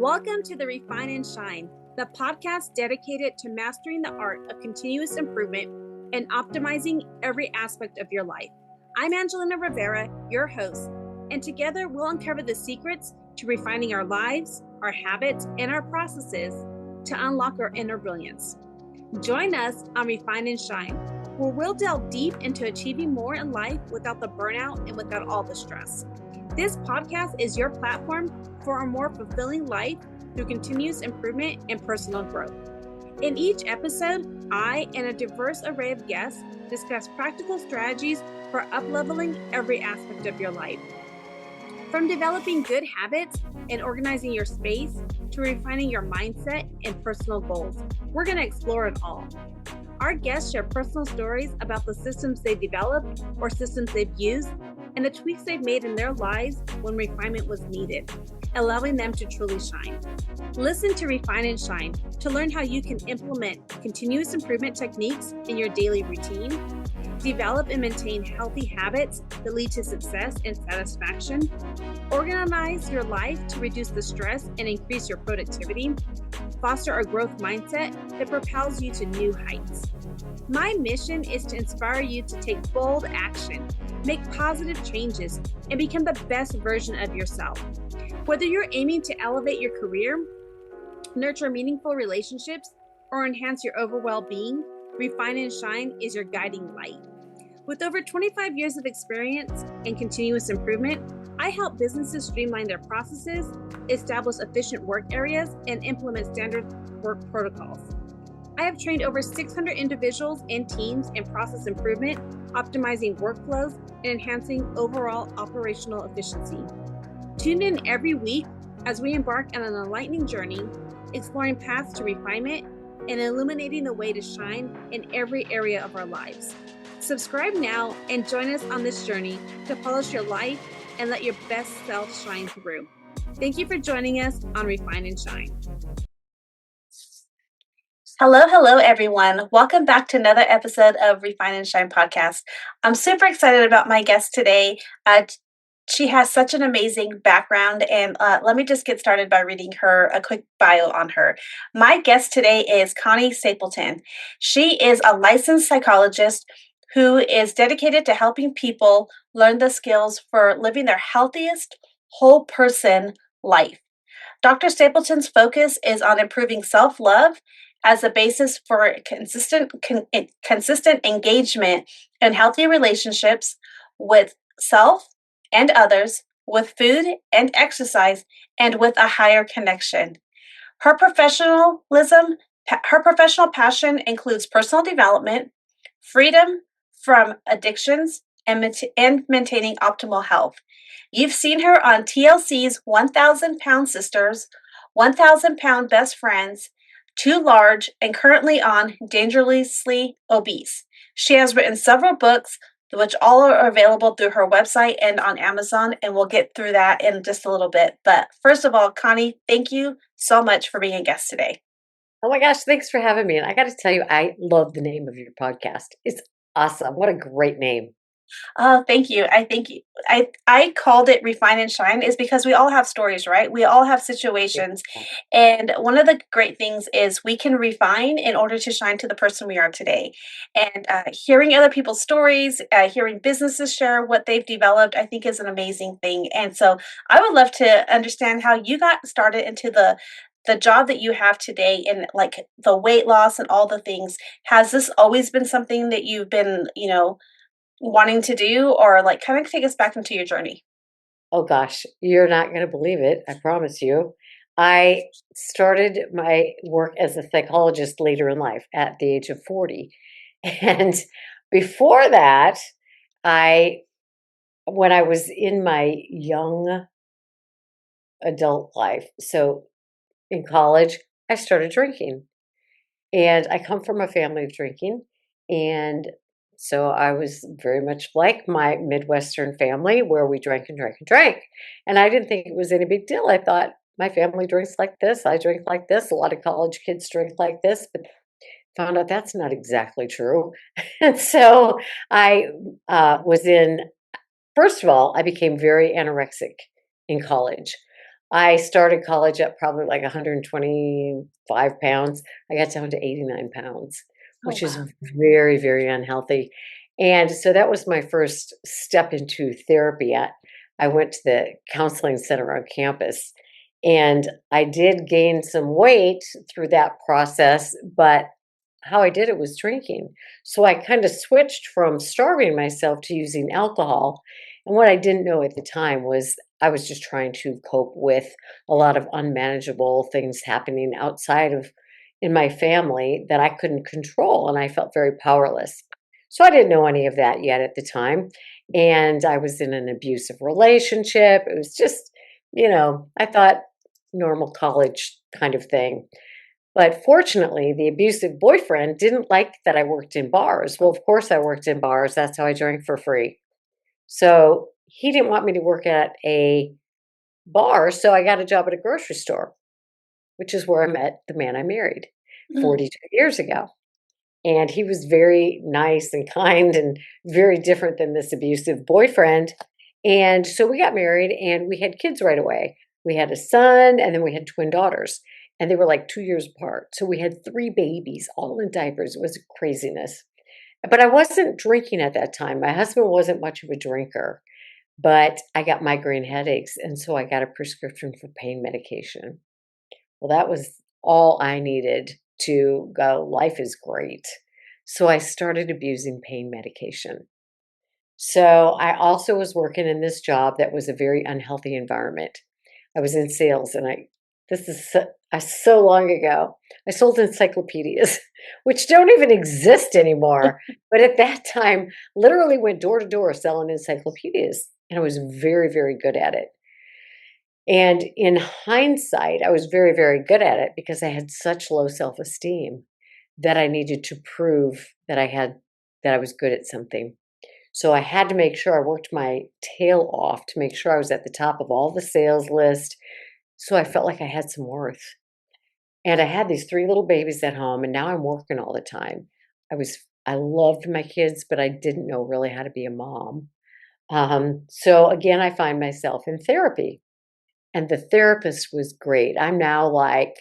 Welcome to the Refine and Shine, the podcast dedicated to mastering the art of continuous improvement and optimizing every aspect of your life. I'm Angelina Rivera, your host, and together we'll uncover the secrets to refining our lives, our habits, and our processes to unlock our inner brilliance. Join us on Refine and Shine, where we'll delve deep into achieving more in life without the burnout and without all the stress. This podcast is your platform for a more fulfilling life through continuous improvement and personal growth. In each episode, I and a diverse array of guests discuss practical strategies for up-leveling every aspect of your life. From developing good habits and organizing your space to refining your mindset and personal goals, we're going to explore it all. Our guests share personal stories about the systems they've developed or systems they've used and the tweaks they've made in their lives when refinement was needed, allowing them to truly shine. Listen to Refine and Shine to learn how you can implement continuous improvement techniques in your daily routine, develop and maintain healthy habits that lead to success and satisfaction, organize your life to reduce the stress and increase your productivity, foster a growth mindset that propels you to new heights. My mission is to inspire you to take bold action, make positive changes, and become the best version of yourself. Whether you're aiming to elevate your career, nurture meaningful relationships, or enhance your overall well-being, Refine and Shine is your guiding light. With over 25 years of experience in continuous improvement, I help businesses streamline their processes, establish efficient work areas, and implement standard work protocols. I have trained over 600 individuals and teams in process improvement, optimizing workflows, and enhancing overall operational efficiency. Tune in every week as we embark on an enlightening journey, exploring paths to refinement and illuminating the way to shine in every area of our lives. Subscribe now and join us on this journey to polish your life and let your best self shine through. Thank you for joining us on Refine and Shine. Hello, everyone. Welcome back to another episode of Refine and Shine podcast. I'm super excited about my guest today. She has such an amazing background, and let me just get started by reading her a quick bio on her. My guest today is Connie Stapleton. She is a licensed psychologist who is dedicated to helping people learn the skills for living their healthiest whole person life. Dr. Stapleton's focus is on improving self-love as a basis for consistent engagement and healthy relationships with self and others, with food and exercise, and with a higher connection. Her professional passion includes personal development, freedom from addictions, and maintaining optimal health. You've seen her on TLC's 1,000 Pound Sisters, 1,000 Pound Best Friends, Too Large, and currently on Dangerously Obese. She has written several books, which all are available through her website and on Amazon, and we'll get through that in just a little bit. But first of all, Connie, thank you so much for being a guest today. Oh my gosh, thanks for having me. And I got to tell you, I love the name of your podcast. It's awesome. What a great name. Oh, thank you. I called it Refine and Shine is because we all have stories, right? We all have situations. And one of the great things is we can refine in order to shine to the person we are today. And hearing other people's stories, hearing businesses share what they've developed, I think is an amazing thing. And so I would love to understand how you got started into the job that you have today and like the weight loss and all the things. Has this always been something that you've been, wanting to do, or like kind of take us back into your journey? Oh gosh, you're not going to believe it. I promise you. I started my work as a psychologist later in life at the age of 40. And before that, when I was in my young adult life, so in college, I started drinking. And I come from a family of drinking. And so I was very much like my Midwestern family where we drank and drank and drank. And I didn't think it was any big deal. I thought my family drinks like this. I drink like this. A lot of college kids drink like this. But found out that's not exactly true. And so I first of all, I became very anorexic in college. I started college at probably like 125 pounds. I got down to 89 pounds, Oh, which is wow. very, very unhealthy. And so that was my first step into therapy. I went to the counseling center on campus, and I did gain some weight through that process, but how I did it was drinking. So I kind of switched from starving myself to using alcohol. And what I didn't know at the time was I was just trying to cope with a lot of unmanageable things happening outside of in my family that I couldn't control, and I felt very powerless. So I didn't know any of that yet at the time. And I was in an abusive relationship. It was just, I thought normal college kind of thing. But fortunately, the abusive boyfriend didn't like that I worked in bars. Well, of course I worked in bars. That's how I drank for free. So he didn't want me to work at a bar, so I got a job at a grocery store, which is where I met the man I married Mm. 42 years ago. And he was very nice and kind and very different than this abusive boyfriend. And so we got married and we had kids right away. We had a son and then we had twin daughters. And they were like 2 years apart. So we had three babies, all in diapers. It was craziness. But I wasn't drinking at that time. My husband wasn't much of a drinker, but I got migraine headaches. And so I got a prescription for pain medication. Well, that was all I needed to go, life is great. So I started abusing pain medication. So I also was working in this job that was a very unhealthy environment. I was in sales, and this is so long ago. I sold encyclopedias, which don't even exist anymore. But at that time, literally went door to door selling encyclopedias, and I was very, very good at it. And in hindsight, I was very, very good at it because I had such low self-esteem that I needed to prove that I was good at something. So I had to make sure I worked my tail off to make sure I was at the top of all the sales list. So I felt like I had some worth. And I had these three little babies at home, and now I'm working all the time. I loved my kids, but I didn't know really how to be a mom. So again, I find myself in therapy. And the therapist was great. I'm now like,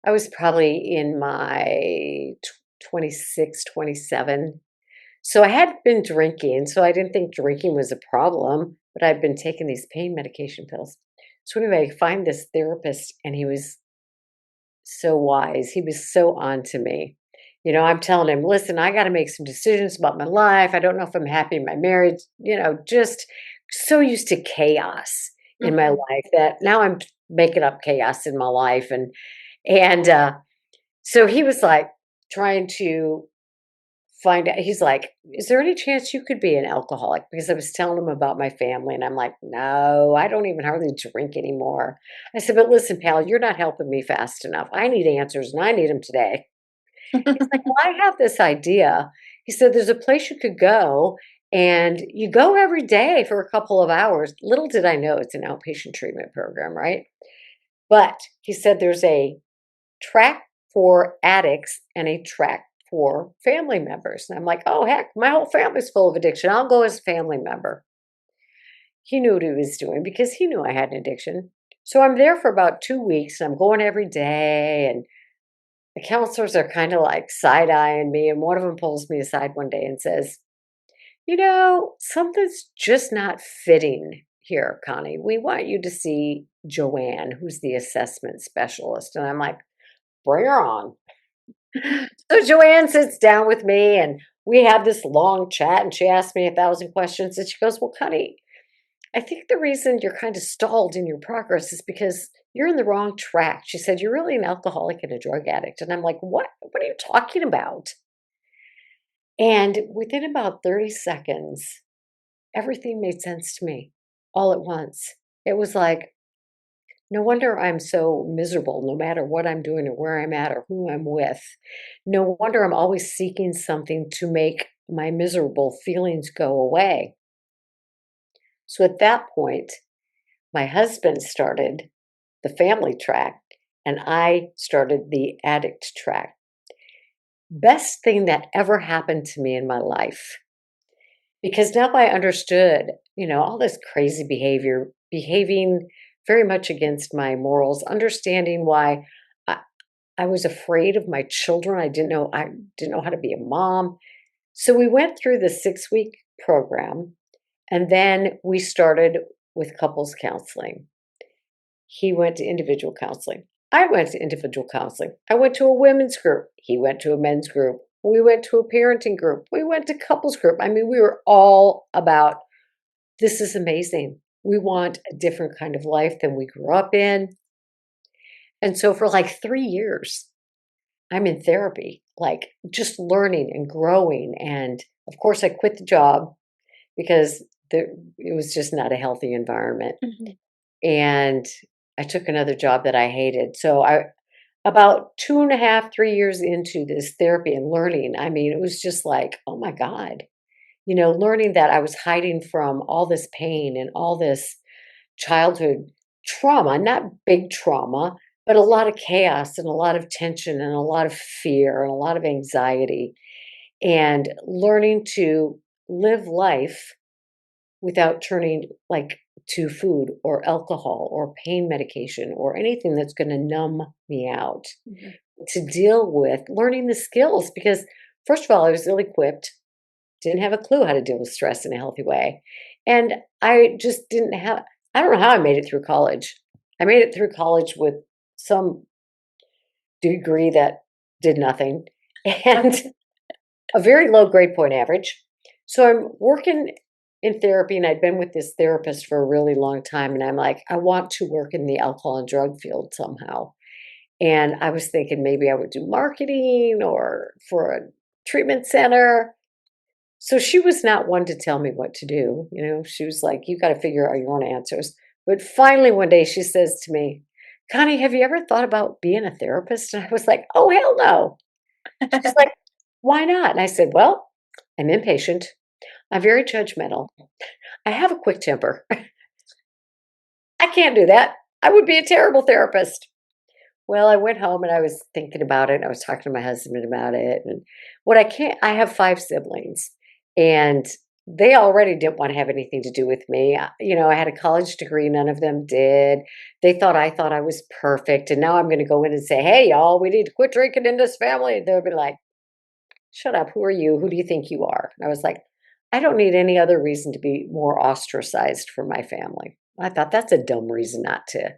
I was probably in my 26, 27. So I had been drinking. So I didn't think drinking was a problem, but I'd been taking these pain medication pills. So anyway, I find this therapist, and he was so wise. He was so on to me. I'm telling him, listen, I got to make some decisions about my life. I don't know if I'm happy in my marriage, just so used to chaos in my Mhm. life that now I'm making up chaos in my life. And so he was like trying to find out. He's like, is there any chance you could be an alcoholic? Because I was telling him about my family, and I'm like, no, I don't even hardly drink anymore. I said, but listen, pal, you're not helping me fast enough. I need answers, and I need them today. He's like, well, I have this idea. He said, there's a place you could go, and you go every day for a couple of hours. Little did I know it's an outpatient treatment program, right? But he said there's a track for addicts and a track for family members. And I'm like, oh, heck, my whole family's full of addiction. I'll go as a family member. He knew what he was doing because he knew I had an addiction. So I'm there for about 2 weeks, and I'm going every day. And the counselors are kind of like side eyeing me. And one of them pulls me aside one day and says, something's just not fitting here, Connie. We want you to see Joanne, who's the assessment specialist. And I'm like, bring her on. So Joanne sits down with me, and we have this long chat, and she asks me 1,000 questions, and she goes, well, Connie, I think the reason you're kind of stalled in your progress is because you're in the wrong track. She said, you're really an alcoholic and a drug addict. And I'm like, what are you talking about? And within about 30 seconds, everything made sense to me all at once. It was like, no wonder I'm so miserable, no matter what I'm doing or where I'm at or who I'm with. No wonder I'm always seeking something to make my miserable feelings go away. So at that point, my husband started the family track, and I started the addict track. Best thing that ever happened to me in my life. Because now I understood, all this crazy behavior, behaving very much against my morals, understanding why I, I was afraid of my children. I didn't know how to be a mom. So we went through the 6-week program, and then we started with couples counseling. He went to individual counseling. I went to individual counseling. I went to a women's group. He went to a men's group. We went to a parenting group. We went to couples group. I mean, we were all about this is amazing. We want a different kind of life than we grew up in. And so for like 3 years, I'm in therapy, like just learning and growing. And of course, I quit the job because it was just not a healthy environment. Mhm. And I took another job that I hated. So about 2.5, 3 years into this therapy and learning, I mean, it was just like, oh my God, learning that I was hiding from all this pain and all this childhood trauma, not big trauma, but a lot of chaos and a lot of tension and a lot of fear and a lot of anxiety, and learning to live life without turning like to food or alcohol or pain medication or anything that's going to numb me out, Mhm. to deal with learning the skills because first of all, I was ill equipped, didn't have a clue how to deal with stress in a healthy way. And I just didn't have, I don't know how I made it through college. I made it through college with some degree that did nothing and a very low grade point average. So I'm working in therapy, and I'd been with this therapist for a really long time. And I'm like, I want to work in the alcohol and drug field somehow. And I was thinking maybe I would do marketing or for a treatment center. So she was not one to tell me what to do. She was like, you got to figure out your own answers. But finally, one day she says to me, Connie, have you ever thought about being a therapist? And I was like, oh, hell no. She's like, why not? And I said, well, I'm impatient. I'm very judgmental. I have a quick temper. I can't do that. I would be a terrible therapist. Well, I went home and I was thinking about it. And I was talking to my husband about it. And I have 5 siblings, and they already didn't want to have anything to do with me. I had a college degree. None of them did. I thought I was perfect. And now I'm going to go in and say, hey, y'all, we need to quit drinking in this family. And they'll be like, shut up. Who are you? Who do you think you are? And I was like, I don't need any other reason to be more ostracized from my family. I thought that's a dumb reason not to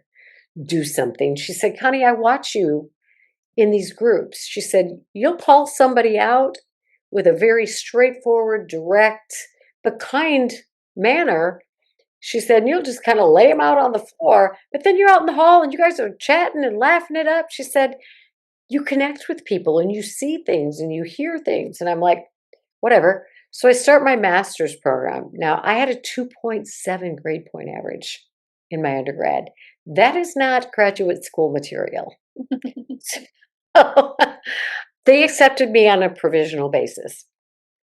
do something. She said, Connie, I watch you in these groups. She said, you'll call somebody out with a very straightforward, direct, but kind manner. She said, and you'll just kind of lay them out on the floor, but then you're out in the hall and you guys are chatting and laughing it up. She said, you connect with people and you see things and you hear things. And I'm like, whatever. So I start my master's program. Now, I had a 2.7 grade point average in my undergrad. That is not graduate school material. So they accepted me on a provisional basis.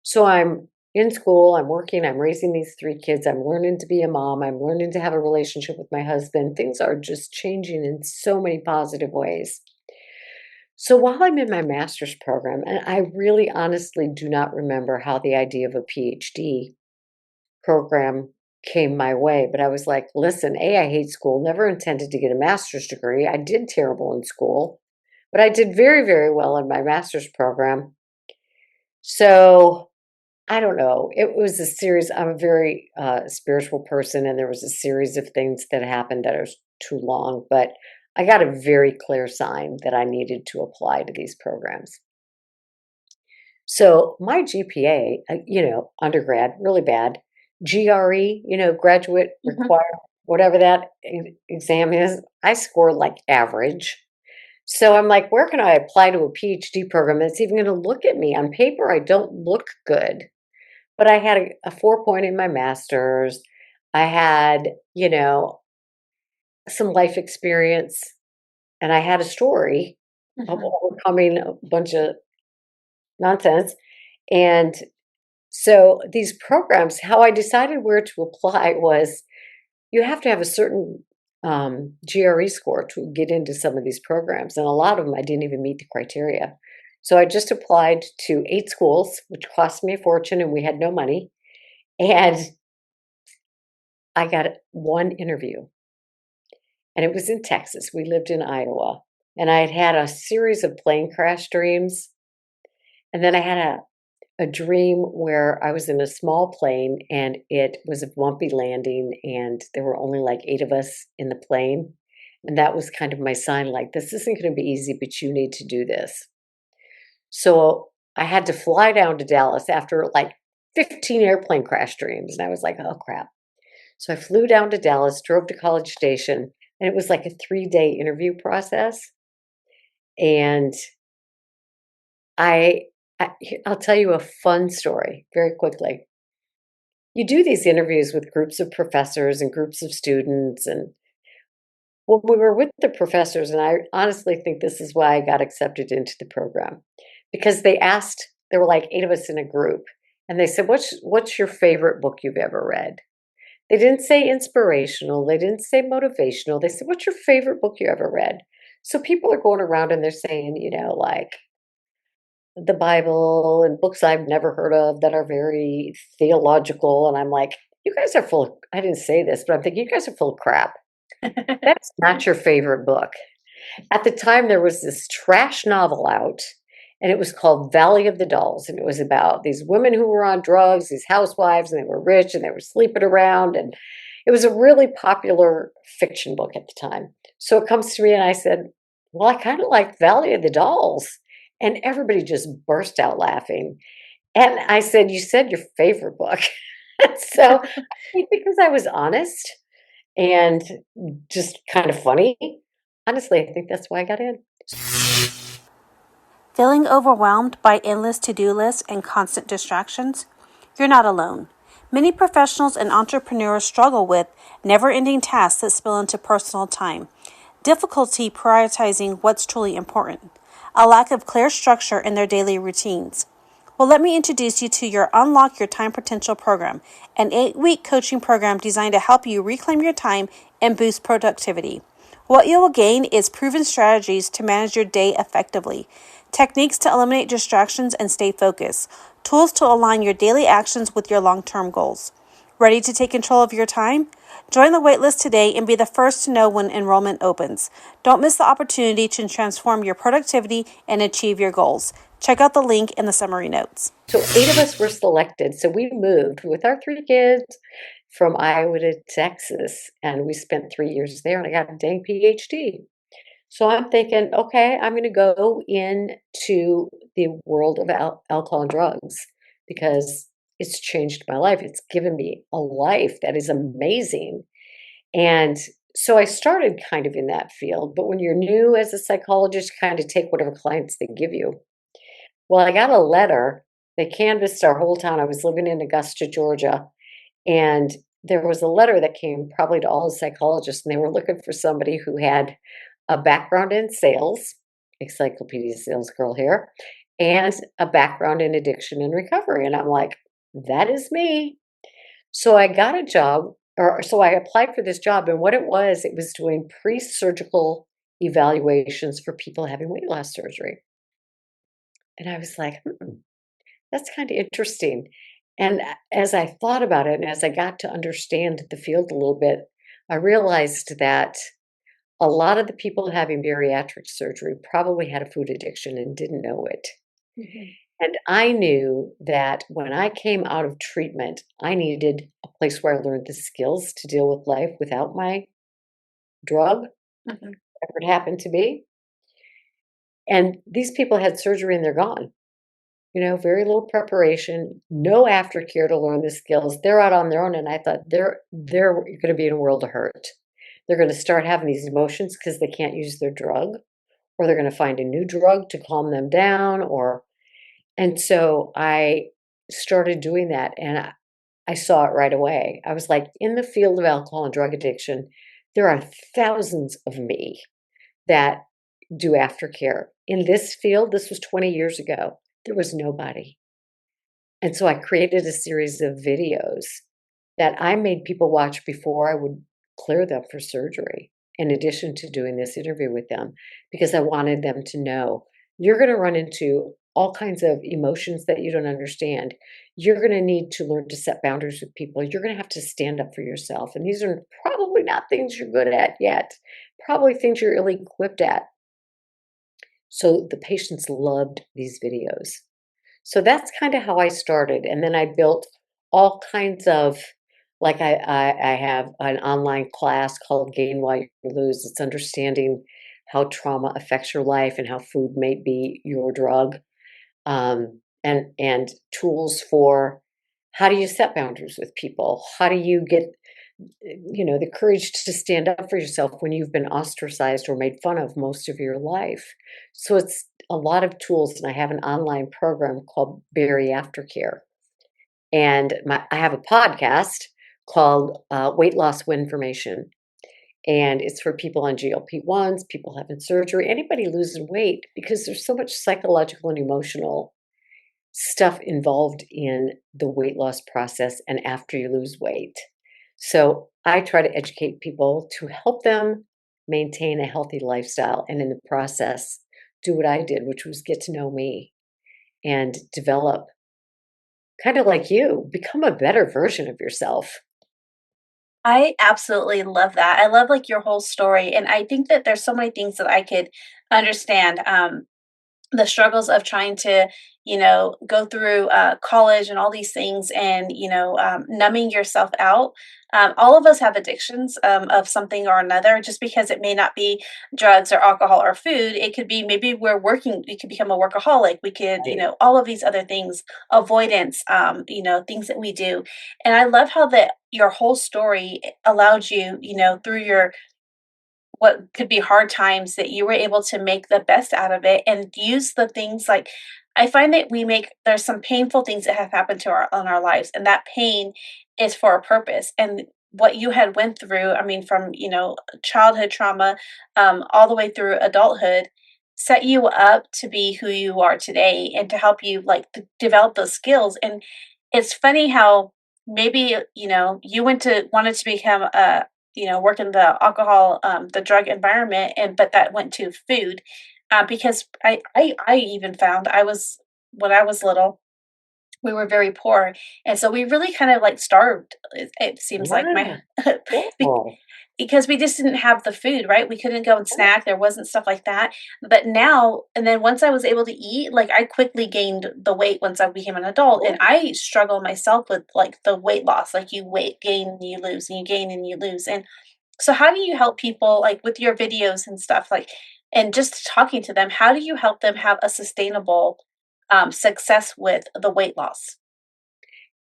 So I'm in school, I'm working, I'm raising these 3 kids, I'm learning to be a mom, I'm learning to have a relationship with my husband. Things are just changing in so many positive ways. So while I'm in my master's program, and I really honestly do not remember how the idea of a PhD program came my way, but I was like, listen, I hate school, never intended to get a master's degree. I did terrible in school, but I did very, very well in my master's program. So I don't know. It was a series. I'm a very spiritual person, and there was a series of things that happened that are too long, but I got a very clear sign that I needed to apply to these programs. So my GPA, undergrad, really bad. GRE, graduate Mhm. required, whatever that exam is, I scored like average. So I'm like, where can I apply to a PhD program that's even going to look at me? On paper, I don't look good. But I had a 4 point in my master's. I had, some life experience, and I had a story of Mhm. overcoming a bunch of nonsense. And so these programs, how I decided where to apply was you have to have a certain GRE score to get into some of these programs. And a lot of them, I didn't even meet the criteria. So I just applied to 8 schools, which cost me a fortune, and we had no money. And I got one interview. and it was in Texas. We lived in Iowa, and I had had a series of plane crash dreams, and then I had a dream where I was in a small plane and it was a bumpy landing, and there were only like 8 of us in the plane. And that was kind of my sign, like, this isn't going to be easy, but you need to do this. So I had to fly down to Dallas after like 15 airplane crash dreams. And I was like, oh crap. So I flew down to Dallas, drove to College Station, and it was like a 3-day interview process. And I, I'll tell you a fun story very quickly. You do these interviews with groups of professors and groups of students. And when we were with the professors, and I honestly think this is why I got accepted into the program, because there were like 8 of us in a group, and they said, what's your favorite book you've ever read? They didn't say inspirational. They didn't say motivational. They said, what's your favorite book you ever read? So people are going around and they're saying, like the Bible and books I've never heard of that are very theological. And I'm like, you guys are full of, I didn't say this, but I'm thinking, you guys are full of crap. That's not your favorite book. At the time, there was this trash novel out, and it was called Valley of the Dolls. And it was about these women who were on drugs, these housewives, and they were rich and they were sleeping around. And it was a really popular fiction book at the time. So it comes to me, and I said, well, I kind of like Valley of the Dolls. And everybody just burst out laughing. And I said, you said your favorite book. So I think because I was honest and just kind of funny, honestly, I think that's why I got in. Feeling overwhelmed by endless to-do lists and constant distractions? You're not alone. Many professionals and entrepreneurs struggle with never-ending tasks that spill into personal time, difficulty prioritizing what's truly important, a lack of clear structure in their daily routines. Well, let me introduce you to your Unlock Your Time Potential program, an 8-week coaching program designed to help you reclaim your time and boost productivity. What you will gain is proven strategies to manage your day effectively, techniques to eliminate distractions and stay focused, tools to align your daily actions with your long-term goals. Ready to take control of your time? Join the waitlist today and be the first to know when enrollment opens. Don't miss the opportunity to transform your productivity and achieve your goals. Check out the link in the summary notes. So 8 of us were selected. So we moved with our 3 kids from Iowa to Texas, and we spent 3 years there, and I got a dang PhD. So I'm thinking, okay, I'm going to go into the world of alcohol and drugs because it's changed my life. It's given me a life that is amazing. And so I started kind of in that field. But when you're new as a psychologist, you kind of take whatever clients they give you. Well, I got a letter. They canvassed our whole town. I was living in Augusta, Georgia. And there was a letter that came probably to all the psychologists, and they were looking for somebody who had a background in sales, encyclopedia sales girl here, and a background in addiction and recovery. And I'm like, that is me. So I got a job, or so I applied for this job. And what it was doing pre-surgical evaluations for people having weight loss surgery. And I was like, that's kind of interesting. And as I thought about it, and as I got to understand the field a little bit, I realized that a lot of the people having bariatric surgery probably had a food addiction and didn't know it. Mm-hmm. And I knew that when I came out of treatment, I needed a place where I learned the skills to deal with life without my drug, whatever it happened to be. And these people had surgery and they're gone. Very little preparation, no aftercare to learn the skills. They're out on their own. And I thought they're going to be in a world of hurt. They're going to start having these emotions because they can't use their drug, or they're going to find a new drug to calm them down. And so I started doing that, and I saw it right away. I was like, in the field of alcohol and drug addiction, there are thousands of me that do aftercare. In this field, this was 20 years ago, there was nobody. And so I created a series of videos that I made people watch before I would clear them for surgery, in addition to doing this interview with them, because I wanted them to know you're going to run into all kinds of emotions that you don't understand. You're going to need to learn to set boundaries with people. You're going to have to stand up for yourself. And these are probably not things you're good at yet, probably things you're ill equipped at. So the patients loved these videos. So that's kind of how I started. And then I built all kinds of, like I have an online class called Gain While You Lose. It's understanding how trauma affects your life and how food may be your drug, and tools for how do you set boundaries with people? How do you get the courage to stand up for yourself when you've been ostracized or made fun of most of your life? So it's a lot of tools, and I have an online program called Berry Aftercare, and I have a podcast called Weight Loss Winformation, and it's for people on GLP-1s, people having surgery, anybody losing weight, because there's so much psychological and emotional stuff involved in the weight loss process and after you lose weight. So I try to educate people to help them maintain a healthy lifestyle, and in the process, do what I did, which was get to know me and develop, kind of like you, become a better version of yourself. I absolutely love that. I love like your whole story. And I think that there's so many things that I could understand. The struggles of trying to, go through college and all these things and, numbing yourself out. All of us have addictions of something or another, just because it may not be drugs or alcohol or food. It could be maybe we're working, we could become a workaholic. We could, Right. all of these other things, avoidance, things that we do. And I love how that your whole story allowed you, through your what could be hard times, that you were able to make the best out of it and use the things like I find that there's some painful things that have happened to our in our lives, and that pain is for a purpose. And what you had went through, I mean, from childhood trauma, all the way through adulthood, set you up to be who you are today and to help you like develop those skills. And it's funny how maybe you went to wanted to become a work in the alcohol, the drug environment, and but that went to food, because I even found when I was little, we were very poor, and so we really kind of like starved. It seems like my Wow. be- Horrible. because we just didn't have the food, right? We couldn't go and snack. There wasn't stuff like that. But now, and then once I was able to eat, like I quickly gained the weight once I became an adult, and I struggle myself with like the weight loss. Like you weight gain and you lose, and you gain and you lose, and so how do you help people like with your videos and stuff like and just talking to them, how do you help them have a sustainable success with the weight loss?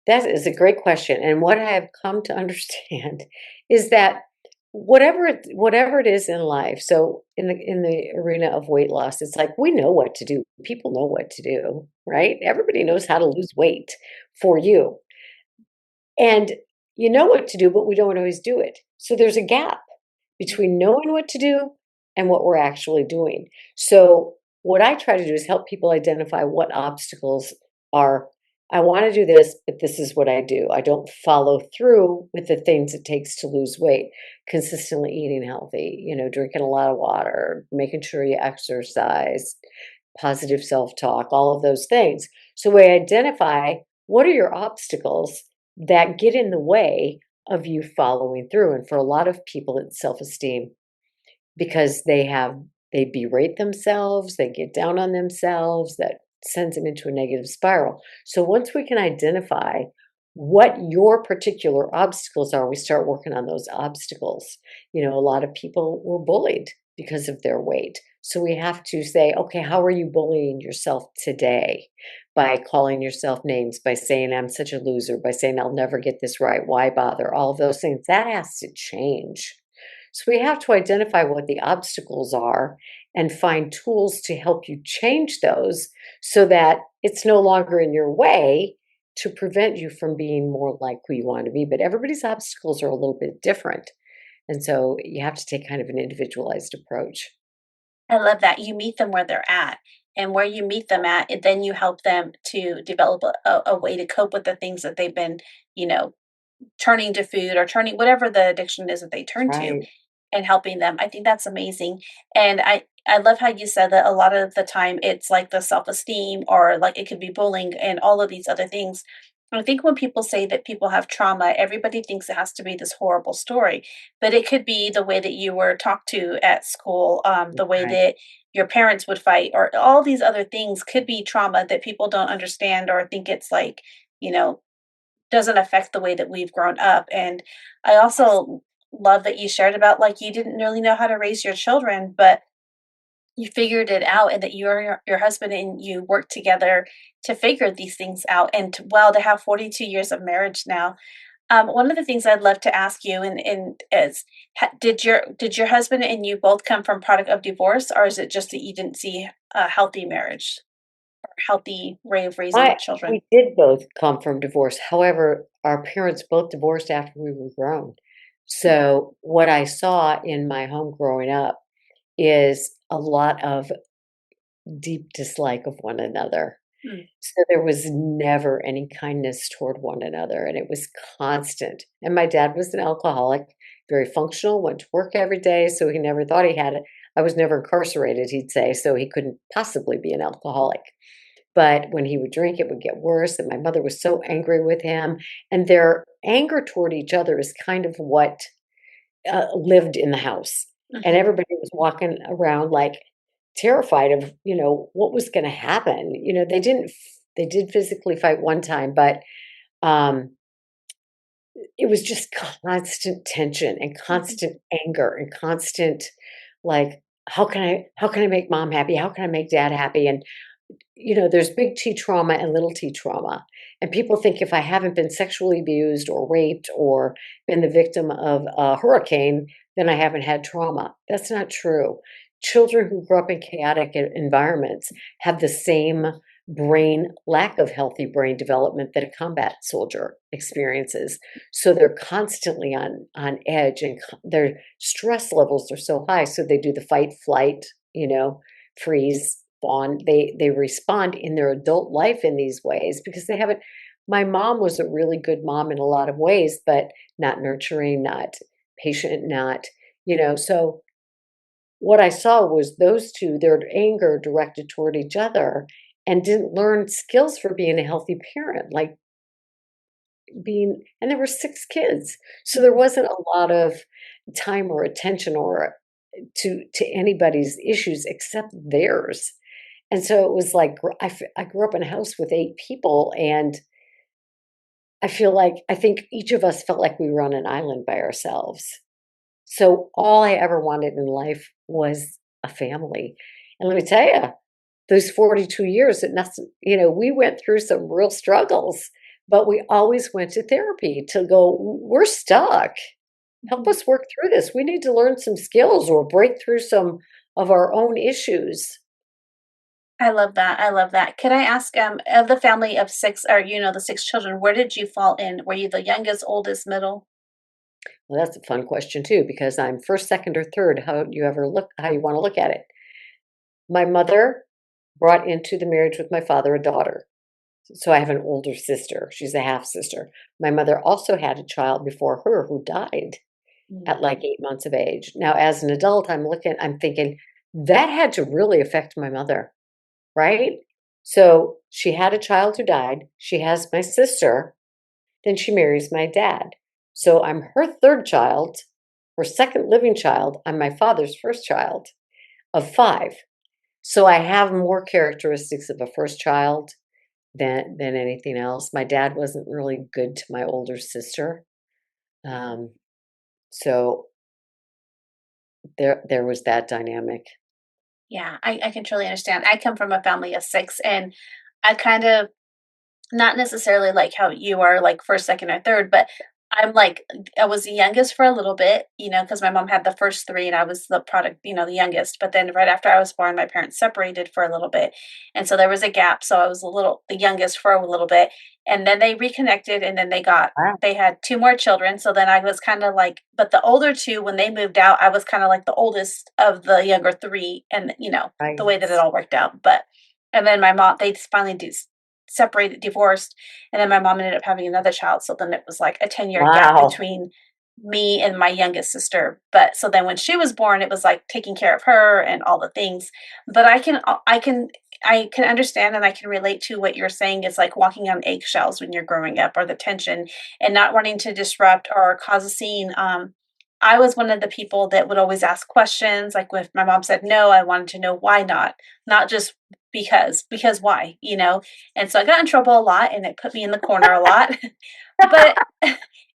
That is a great question, and what I have come to understand is that whatever it is in life, so in the arena of weight loss, it's like we know what to do. People know what to do, right? Everybody knows how to lose weight for you. And you know what to do, but we don't always do it. So there's a gap between knowing what to do and what we're actually doing. So what I try to do is help people identify what obstacles are. I want to do this, but this is what I do. I don't follow through with the things it takes to lose weight, consistently eating healthy, drinking a lot of water, making sure you exercise, positive self-talk, all of those things. So we identify what are your obstacles that get in the way of you following through. And for a lot of people, it's self-esteem, because they berate themselves, they get down on themselves, that sends them into a negative spiral. So once we can identify what your particular obstacles are, we start working on those obstacles. A lot of people were bullied because of their weight. So we have to say, okay, how are you bullying yourself today? By calling yourself names, by saying, I'm such a loser, by saying, I'll never get this right, why bother? All of those things, that has to change. So we have to identify what the obstacles are and find tools to help you change those so that it's no longer in your way to prevent you from being more like who you want to be. But everybody's obstacles are a little bit different. And so you have to take kind of an individualized approach. I love that you meet them where they're at, and where you meet them at, then you help them to develop a way to cope with the things that they've been, you know, turning to food or turning whatever the addiction is that they turn to, Right. and helping them. I think that's amazing. And I love how you said that a lot of the time it's like the self-esteem or like it could be bullying and all of these other things. I think when people say that people have trauma, everybody thinks it has to be this horrible story, but it could be the way that you were talked to at school, the way Right. that your parents would fight, or all these other things could be trauma that people don't understand or think it's like, you know, doesn't affect the way that we've grown up. And I also love that you shared about like you didn't really know how to raise your children, but you figured it out and that you and your husband and you worked together to figure these things out. And wow, to have 42 years of marriage now. One of the things I'd love to ask you and is did your husband and you both come from product of divorce, or is it just that you didn't see a healthy marriage or healthy way of raising I children? We did both come from divorce. However, our parents both divorced after we were grown. So what I saw in my home growing up is a lot of deep dislike of one another. Mm, So there was never any kindness toward one another, and it was constant. And my dad was an alcoholic, very functional, went to work every day, so he never thought he had it. I was never incarcerated, he'd say, so he couldn't possibly be an alcoholic. But when he would drink, it would get worse, and my mother was so angry with him. And their anger toward each other is kind of what lived in the house. And mhm. everybody was walking around like terrified of, what was going to happen. They did physically fight one time, but um, it was just constant tension and Mhm. constant anger and constant, like, how can I make mom happy? How can I make dad happy? And there's big T trauma and little t trauma. And people think if I haven't been sexually abused or raped or been the victim of a hurricane, then I haven't had trauma. That's not true. Children who grow up in chaotic environments have the same brain, lack of healthy brain development that a combat soldier experiences. So they're constantly on edge and their stress levels are so high. So they do the fight, flight, freeze, fawn. They respond in their adult life in these ways because they haven't. My mom was a really good mom in a lot of ways, but not nurturing, not patient, not, so what I saw was those two, their anger directed toward each other and didn't learn skills for being a healthy parent, like and there were 6 kids. So there wasn't a lot of time or attention or to anybody's issues except theirs. And so it was like I grew up in a house with 8 people, and I think each of us felt like we were on an island by ourselves. So all I ever wanted in life was a family. And let me tell you, those 42 years, we went through some real struggles, but we always went to therapy to go, we're stuck. Help Mhm. us work through this. We need to learn some skills or break through some of our own issues. I love that. I love that. Could I ask, of the family of 6 or, the 6 children, where did you fall in? Were you the youngest, oldest, middle? Well, that's a fun question too, because I'm first, second, or third, how you want to look at it. My mother brought into the marriage with my father a daughter. So I have an older sister. She's a half sister. My mother also had a child before her who died Mm. at like 8 months of age. Now, as an adult, I'm thinking that had to really affect my mother, right? So she had a child who died. She has my sister. Then she marries my dad. So I'm her third child, her second living child. I'm my father's first child of 5. So I have more characteristics of a first child than anything else. My dad wasn't really good to my older sister. Um, so there was that dynamic. Yeah, I can truly understand. I come from a family of 6, and I kind of not necessarily like how you are, like, 1st, 2nd, or 3rd, but I'm like I was the youngest for a little bit, because my mom had the first 3 and I was the product, the youngest, but then right after I was born, my parents separated for a little bit, and so there was a gap, so I was the youngest for a little bit, and then they reconnected, and then Wow. they had 2 more children, so then I was kinda like but the older 2, when they moved out, I was kinda like the oldest of the younger 3 and, the Right. way that it all worked out, but and then my mom they finally separated, divorced, and then my mom ended up having another child, so then it was like a 10-year gap Wow. between me and my youngest sister. But so then when she was born, it was like taking care of her and all the things. But I can understand and I can relate to what you're saying. It's like walking on eggshells when you're growing up, or the tension and not wanting to disrupt or cause a scene. I was one of the people that would always ask questions. Like if my mom said no, I wanted to know why not just because why, you know? And so I got in trouble a lot and it put me in the corner a lot. But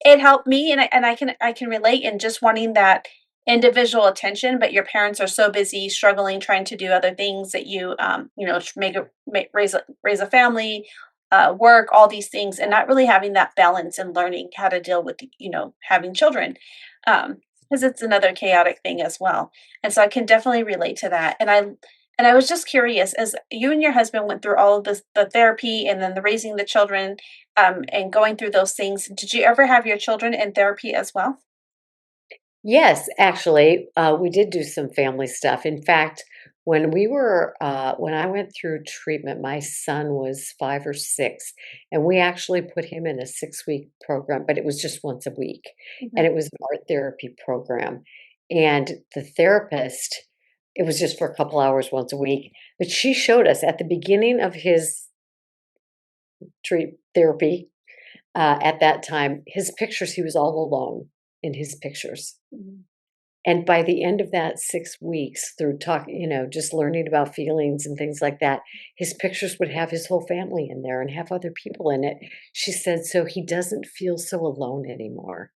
it helped me, and I can relate in just wanting that individual attention, but your parents are so busy struggling trying to do other things that you know, raise a family, work, all these things, and not really having that balance and learning how to deal with, you know, having children. Because it's another chaotic thing as well. And so I can definitely relate to that. And I was just curious, as you and your husband went through all of this, the therapy and then the raising the children, and going through those things, did you ever have your children in therapy as well? Yes, actually, we did do some family stuff. In fact, when I went through treatment, my son was 5 or 6, and we actually put him in a 6-week program, but it was just once a week, Mhm. and it was an art therapy program. And the therapist, it was just for a couple hours once a week, but she showed us at the beginning of his treat therapy, at that time, his pictures, he was all alone in his pictures. Mhm. And by the end of that 6 weeks, through talking, just learning about feelings and things like that, his pictures would have his whole family in there and have other people in it. She said, so he doesn't feel so alone anymore.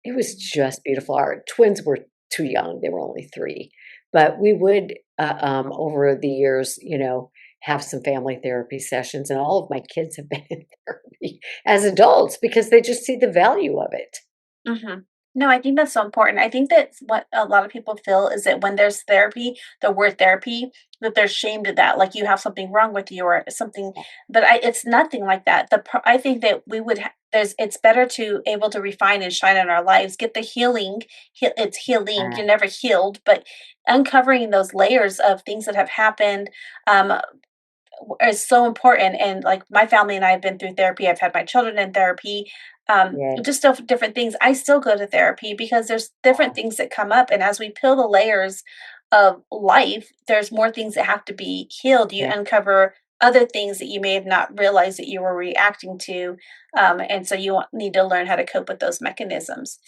It was just beautiful. Our twins were too young, they were only 3. But we would, over the years, have some family therapy sessions, and all of my kids have been in therapy as adults because they just see the value of it. Mhm. No, I think that's so important. I think that's what a lot of people feel is that when there's therapy, the word therapy, that they're shamed of that, like you have something wrong with you or something. But it's nothing like that. I think that we would there's it's better to able to refine and shine in our lives, get the healing. It's healing. Uh, You're never healed, but uncovering those layers of things that have happened, um, is so important. And like my family and I have been through therapy. I've had my children in therapy. yeah, Just different things. I still go to therapy because there's different things that come up, and as we peel the layers of life, there's more things that have to be healed. You yeah. uncover other things that you may have not realized that you were reacting to, and so you need to learn how to cope with those mechanisms.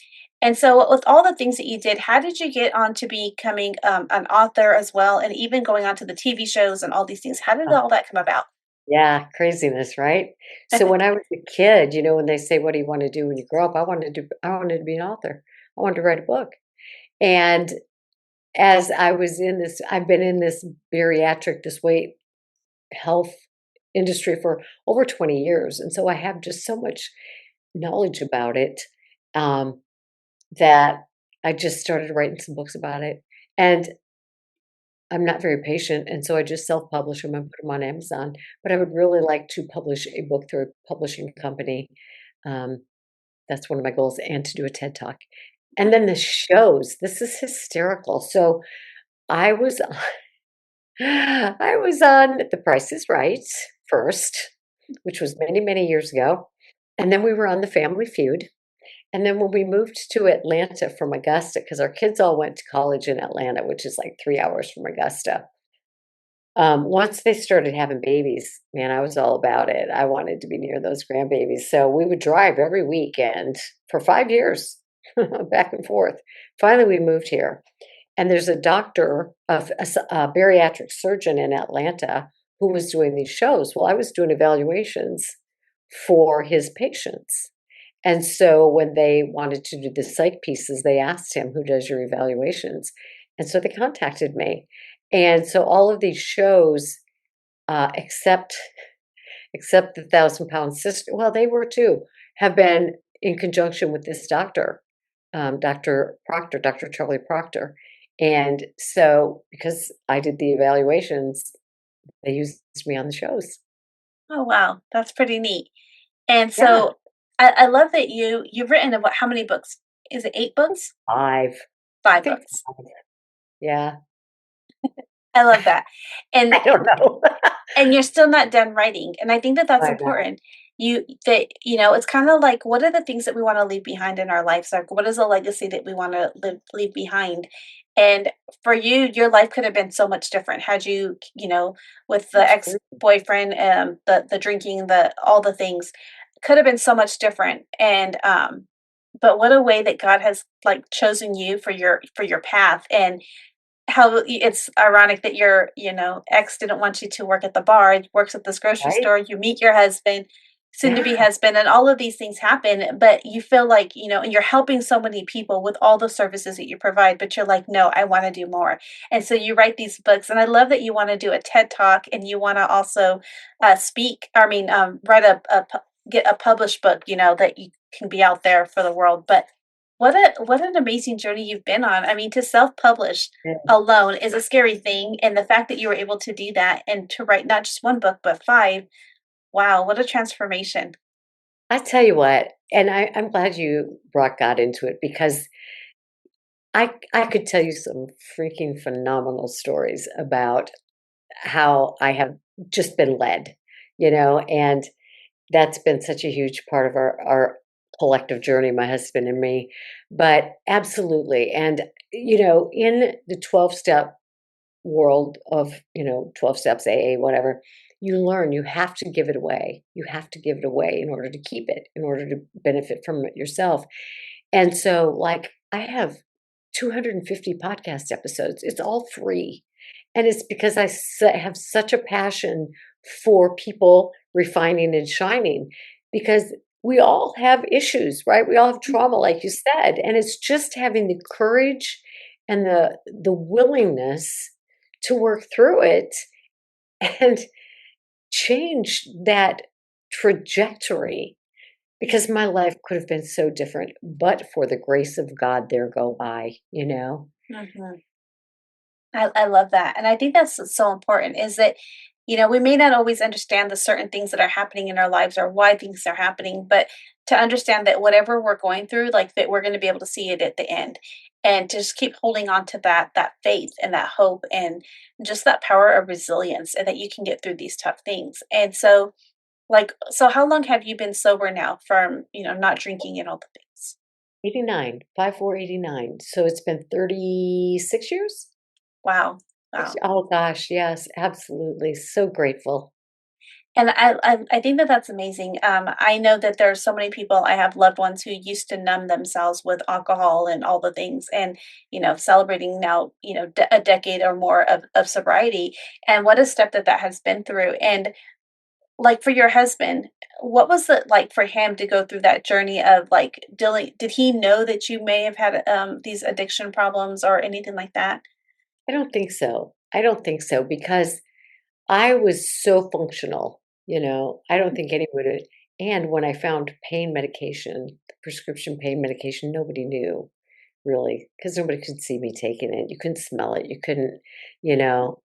And so, with all the things that you did, how did you get on to becoming an author as well, and even going on to the TV shows and all these things? How did all that come about? Yeah, craziness, right? So when I was a kid, when they say, "What do you want to do when you grow up?" I wanted to be an author. I wanted to write a book. And as I've been in this this weight health industry for over 20 years, and so I have just so much knowledge about it, um, that I just started writing some books about it. And I'm not very patient, and so I just self-publish them and put them on Amazon, but I would really like to publish a book through a publishing company. Um, that's one of my goals, and to do a TED Talk. And then the shows, this is hysterical. So I was I was on The Price is Right first, which was many, many years ago, and then we were on The Family Feud, and then when we moved to Atlanta from Augusta, because our kids all went to college in Atlanta, which is like 3 hours from Augusta. Once they started having babies, man, I was all about it. I wanted to be near those grandbabies. So we would drive every weekend for 5 years, back and forth. Finally, we moved here. And there's a doctor, a bariatric surgeon in Atlanta who was doing these shows. Well, I was doing evaluations for his patients. And so when they wanted to do the psych pieces, they asked him, who does your evaluations? And so they contacted me. And so all of these shows, except the 1,000 Pound Sister, well, they were too, have been in conjunction with this doctor, Dr. Proctor, Dr. Charlie Proctor. And so because I did the evaluations, they used me on the shows. Oh wow, that's pretty neat. And Yeah, so I love that you've written about how many books? Is it 8 books? 5. I 5 think books. 5. Yeah. I love that. And I don't know. and you're still not done writing, and I think that that's I know. important. it's kind of like, what are the things that we want to leave behind in our lives? Like, what is a legacy that we want to leave behind? And for you, your life could have been so much different had you, with the Absolutely. ex-boyfriend, the drinking, the all the things could have been so much different. And but what a way that God has like chosen you for your path. And how it's ironic that your, ex didn't want you to work at the bar, he works at this grocery Right? store, you meet your husband, soon to be Yeah. husband, and all of these things happen, but you feel like, and you're helping so many people with all the services that you provide, but you're like, "No, I wanna do more." And so you write these books, and I love that you wanna do a TED Talk, and you wanna also, speak I mean, write get a published book, that you can be out there for the world, but what an amazing journey you've been on. I mean, to self-publish Yeah. alone is a scary thing, and the fact that you were able to do that and to write not just 1 book, but 5, wow, what a transformation. I tell you what, and I'm glad you brought God into it because I could tell you some freaking phenomenal stories about how I have just been led, and that's been such a huge part of our collective journey, my husband and me. But absolutely, and in the 12-step world of 12 steps, AA, whatever, you learn you have to give it away. You have to give it away in order to keep it, in order to benefit from it yourself. And so, like, I have 250 podcast episodes. It's all free. And it's because have such a passion for people refining and shining because we all have issues, right? We all have trauma, like you said. And it's just having the courage and the willingness to work through it and change that trajectory because my life could have been so different, but for the grace of God, there go I. Mhm. I love that, and I think that's so important is that, we may not always understand the certain things that are happening in our lives or why things are happening, but to understand that whatever we're going through, like, that we're gonna be able to see it at the end, and to just keep holding on to that faith and that hope and just that power of resilience and that you can get through these tough things, and so, so how long have you been sober now from, not drinking and all the things? 89, 5/4/89. So it's been 36 years? Wow, wow. Oh gosh, yes, absolutely. So grateful. And I think that that's amazing. I know that there are so many people. I have loved ones who used to numb themselves with alcohol and all the things, and celebrating now, a decade or more of sobriety, and what a step that that has been through. And like for your husband, what was it like for him to go through that journey of like dealing? Did he know that you may have had these addiction problems or anything like that? I don't think so. I don't think so because I was so functional, I don't think anyone would. And when I found pain medication, prescription pain medication, nobody knew really because nobody could see me taking it. You couldn't smell it. You couldn't, you know.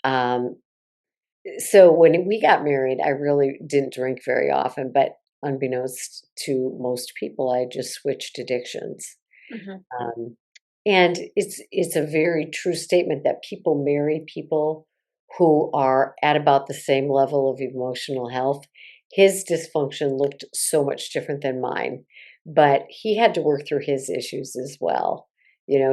So when we got married, I really didn't drink very often, but unbeknownst to most people, I just switched addictions. Hmm. Um, and it's a very true statement that people marry people who are at about the same level of emotional health. His dysfunction looked so much different than mine, but he had to work through his issues as well. He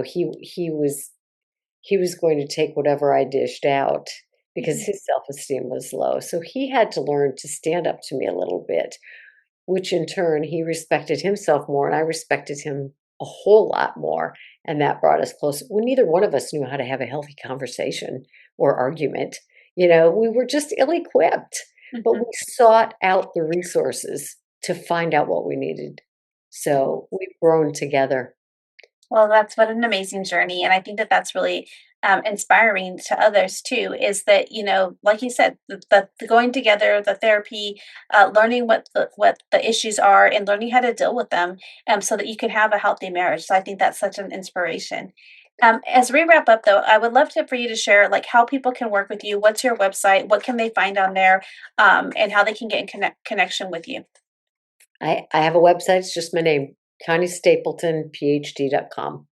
was going to take whatever I dished out because Hmm. his self-esteem was low. So he had to learn to stand up to me a little bit, which in turn he respected himself more and I respected him a whole lot more. And that brought us closer. Well, neither one of us knew how to have a healthy conversation or argument. We were just ill equipped, but we Hmm. sought out the resources to find out what we needed. So we've grown together. Well, that's what an amazing journey, and I think that that's really inspiring to others too. Is that like you said, the going together, the therapy, learning what the issues are, and learning how to deal with them, so that you can have a healthy marriage. So I think that's such an inspiration. As we wrap up, though, I would love to for you to share like how people can work with you. What's your website? What can they find on there, and how they can get in connection with you. I have a website. It's just my name, Connie Stapleton, PhD.com.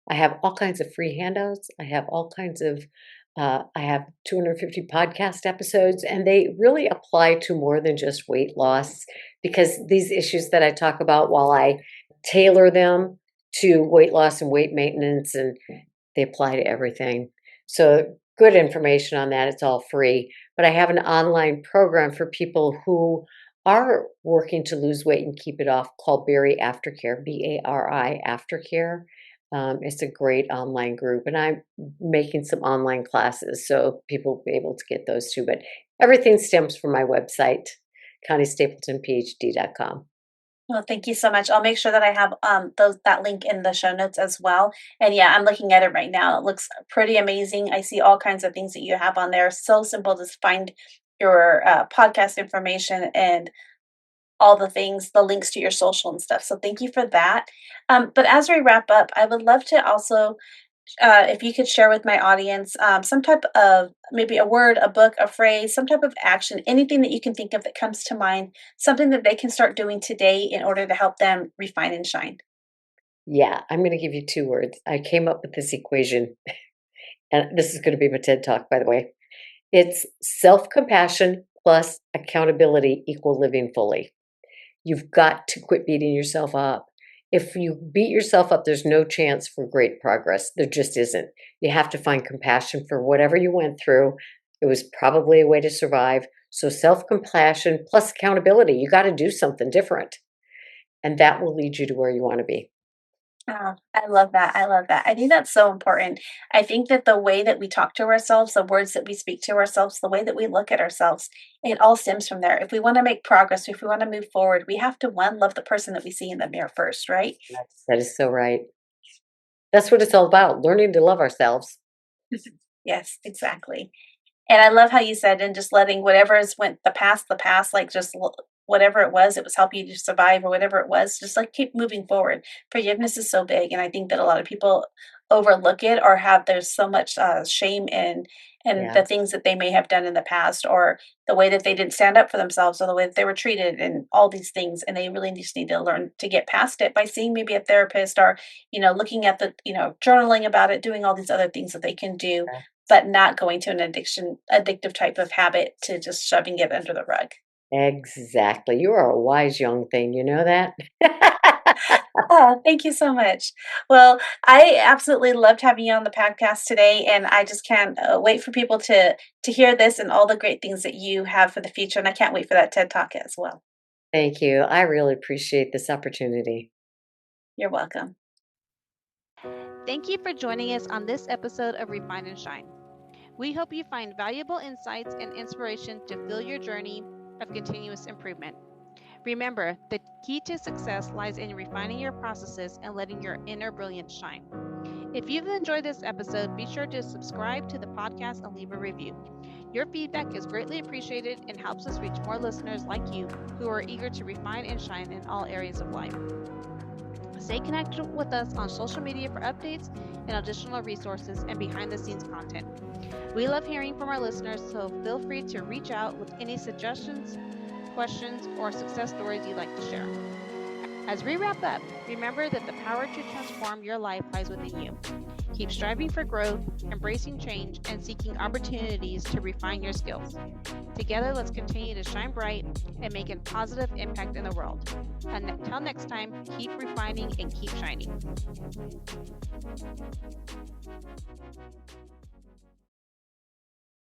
I have all kinds of free handouts. I have all kinds of I have 250 podcast episodes, and they really apply to more than just weight loss because these issues that I talk about, while I tailor them to weight loss and weight maintenance, and they apply to everything. So, good information on that. It's all free. But I have an online program for people who are working to lose weight and keep it off called Bari Aftercare, Bari Aftercare. It's a great online group, and I'm making some online classes so people will be able to get those too. But everything stems from my website, ConnieStapletonPhD.com. Well, thank you so much. I'll make sure that I have that link in the show notes as well. And yeah, I'm looking at it right now. It looks pretty amazing. I see all kinds of things that you have on there. So simple to find your podcast information and all the things, the links to your social and stuff. So thank you for that. But as we wrap up, I would love to also, if you could share with my audience some type of maybe a word, a book, a phrase, some type of action, anything that you can think of that comes to mind, something that they can start doing today in order to help them refine and shine. Yeah, I'm going to give you 2 words. I came up with this equation, and this is going to be my TED Talk, by the way. It's self-compassion plus accountability equal living fully. You've got to quit beating yourself up. If you beat yourself up, there's no chance for great progress. There just isn't. You have to find compassion for whatever you went through. It was probably a way to survive. So self-compassion plus accountability. You got to do something different. And that will lead you to where you want to be. Oh, I love that. I love that. I think that's so important. I think that the way that we talk to ourselves, the words that we speak to ourselves, the way that we look at ourselves, it all stems from there. If we want to make progress, if we want to move forward, we have to, one, love the person that we see in the mirror first, right? That is so right. That's what it's all about, learning to love ourselves. Yes, exactly. And I love how you said, and just letting whatever is went the past, like just whatever it was helping you to survive or whatever it was, just like keep moving forward. Forgiveness is so big, and I think that a lot of people overlook it or have there's so much shame in Yeah, the things that they may have done in the past or the way that they didn't stand up for themselves or the way that they were treated and all these things, and they really just need to learn to get past it by seeing maybe a therapist or looking at the journaling about it, doing all these other things that they can do, yeah. but not going to an addictive type of habit to just shoving it under the rug. Exactly. You are a wise young thing. You know that? Oh, thank you so much. Well, I absolutely loved having you on the podcast today, and I just can't wait for people to hear this and all the great things that you have for the future. And I can't wait for that TED Talk as well. Thank you. I really appreciate this opportunity. You're welcome. Thank you for joining us on this episode of Refine and Shine. We hope you find valuable insights and inspiration to fuel your journey of continuous improvement. Remember, the key to success lies in refining your processes and letting your inner brilliance shine. If you've enjoyed this episode, be sure to subscribe to the podcast and leave a review. Your feedback is greatly appreciated and helps us reach more listeners like you who are eager to refine and shine in all areas of life. Stay connected with us on social media for updates and additional resources and behind-the-scenes content. We love hearing from our listeners, so feel free to reach out with any suggestions, questions, or success stories you'd like to share. As we wrap up, remember that the power to transform your life lies within you. Keep striving for growth, embracing change, and seeking opportunities to refine your skills. Together, let's continue to shine bright and make a positive impact in the world. Until next time, keep refining and keep shining.